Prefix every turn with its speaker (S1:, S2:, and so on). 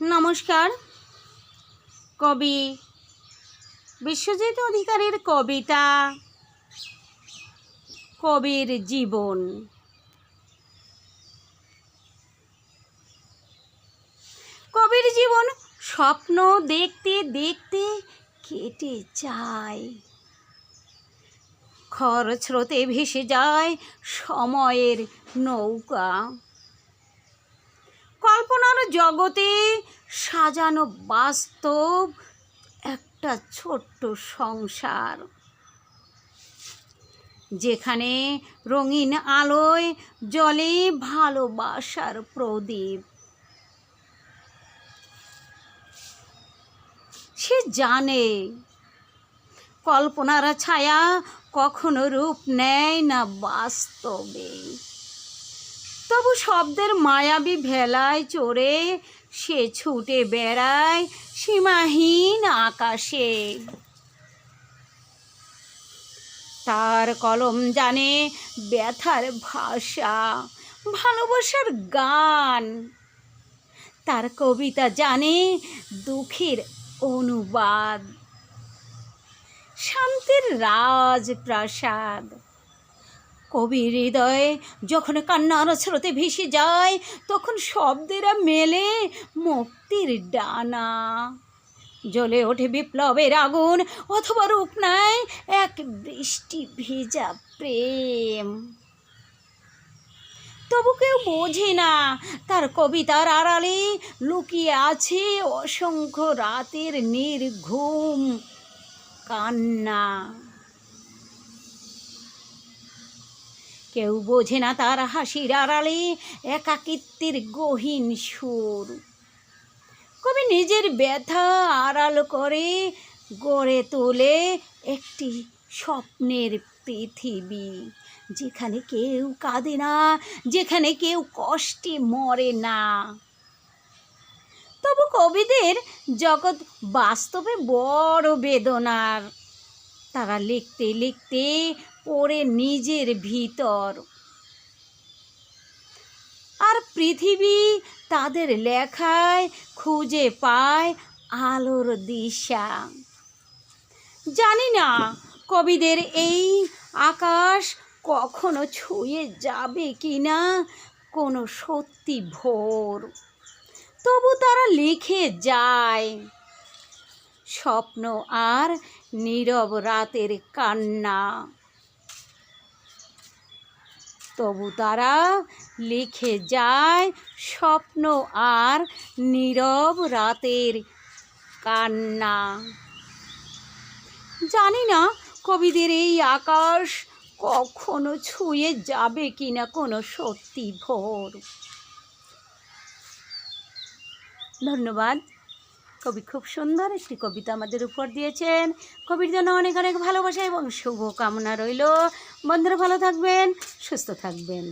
S1: নমস্কার। কবি বিশ্বজিৎ অধিকারীর কবিতা কবির জীবন। কবির জীবন স্বপ্ন দেখতে দেখতে কেটে যায়, খরস্রোতে ভেসে যায় সময়ের নৌকা। কল্পনার জগতে সাজানো বাস্তব একটা ছোট্ট সংসার, যেখানে রঙিন আলোয় জ্বলে ভালোবাসার প্রদীপ। সে জানে কল্পনার ছায়া কখনো রূপ নেয় না বাস্তবে, তবু শব্দের মায়াবী ভেলায় চড়ে সে ছুটে বেড়ায় সীমাহীন আকাশে। তার কলম জানে ব্যথার ভাষা, ভালোবাসার গান। তার কবিতা জানে দুঃখের অনুবাদ, শান্তির রাজপ্রাসাদ। কবির হৃদয়ে যখন কান্নার স্রোতে ভেসে যায়, তখন শব্দেরা মেলে মুক্তির ডানা। জ্বলে ওঠে বিপ্লবের আগুন, অথবা রূপ নেয় এক বৃষ্টি ভেজা প্রেম। তবু কেউ বোঝে না তার কবিতার আড়ালে লুকিয়ে আছে অসংখ্য রাতের নির্ঘুম কান্না। কেউ বোঝে না তার হাসির আড়ালে একাকিত্বের গহীন সুর। কবি নিজের ব্যথা আড়াল করে গড়ে তোলে একটি স্বপ্নের পৃথিবী, যেখানে কেউ কাঁদে না, যেখানে কেউ কষ্টে মরে না। তবু কবিদের জগৎ বাস্তবে বড় বেদনার। তারা লিখতে লিখতে পড়ে নিজের ভিতর, আর পৃথিবী তাদের লেখায় খুঁজে পায় আলোর দিশা। জানি না কবিদের এই আকাশ কখনো ছুঁয়ে যাবে কিনা কোনো সত্যি ভোর, তবু তারা লিখে যায় স্বপ্ন আর নীরব রাতের কান্না। তবু তারা লিখে যায় স্বপ্ন আর নীরব রাতের কান্না। জানি না কবিদের এই আকাশ কখনো ছুঁয়ে যাবে কিনা কোনো সত্যি ভোর। ধন্যবাদ। কবি খুব সুন্দর একটি কবিতা আমাদের উপর দিয়েছেন। কবির জন্য অনেক অনেক ভালোবাসা এবং শুভকামনা রইল। বন্ধুরা ভালো থাকবেন, সুস্থ থাকবেন।